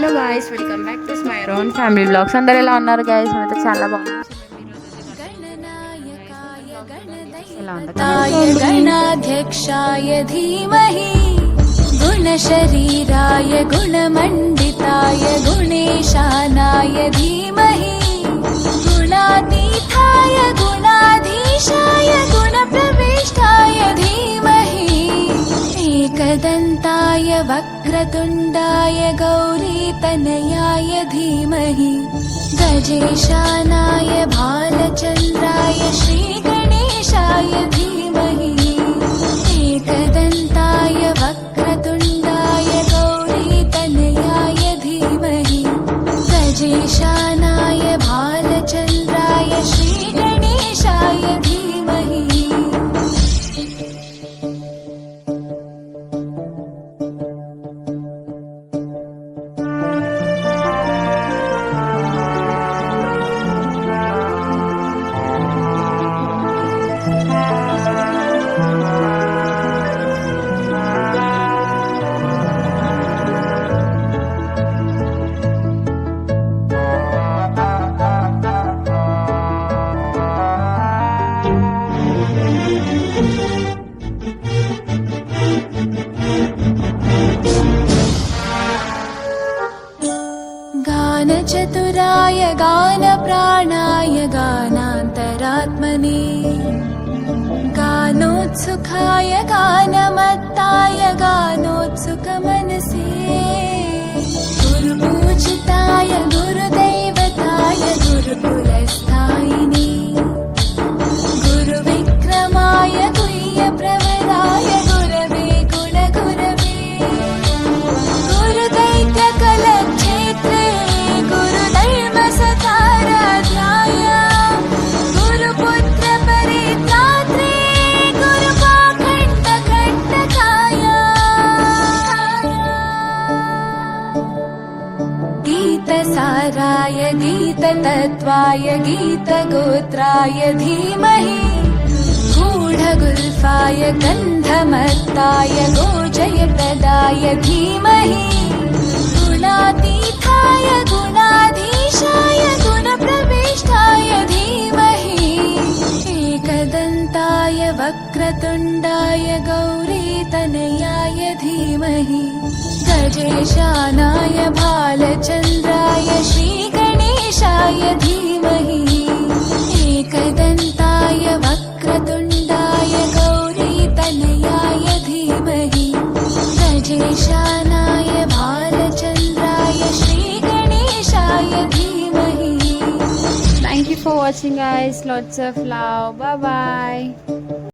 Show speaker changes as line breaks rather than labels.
Hello guys, welcome back to my own family blogs. అందరు ఎలా ఉన్నారు గాయ్స్? మేమైతే చాలా బాగున్నాం.
गणाध्यक्षाय धीमहि गुणशरीराय गुणमण्डिताय गुणेशानाय धीमहि गुणातीताय गुणाधीशाय गुणप्रविष्टाय धीमहि एकदन्ताय वक्रतुण्डाय गौरीतनयाय धीमहि गजेशानाय भालचन्द्राय श्रीगणेशाय धीमहि एकदन्ताय वक्रतुण्डाय गौरीतनयाय धीमहि गजेशानाय भालचन्द्राय श्रीगणेशाय धीमहि. गानचतुराय गानप्राणाय गानान्तरात्मने गानोत्सुकाय गानमत्ताय गानोत्सुकमनसे गुरुपूजिताय गुरुदैवताय गुरुकुलस्थायिने गुरुविक्रमाय गुह्यप्रवराय गुरवे गुणगुरवे गुरुदैत्यकलक्षेत्रे गुरुधर्मसकाराध्याय गुरुपुत्रपरित्रात्रे गुरुपाखण्डकण्टकाय गीतसाराय गीततत्त्वाय गीतगोत्राय धीमहि गूढगुल्फाय गन्धमत्ताय गोजयप्रदाय धीमहि गुणातीताय गुणाधीशाय गुणप्रविष्टाय धीमहि एकदन्ताय वक्रतुण्डाय गौरीतनयाय धीमहि गजेशानाय भालचन्द्राय श्रीगणेशाय धीमहि एकदन्ताय वक्रतुण्डाय गौरीतनयाय धीमहि गजेशानाय भालचन्द्राय श्रीगणेशाय धीमहि.
Thank you for watching guys. Lots of love. Bye bye.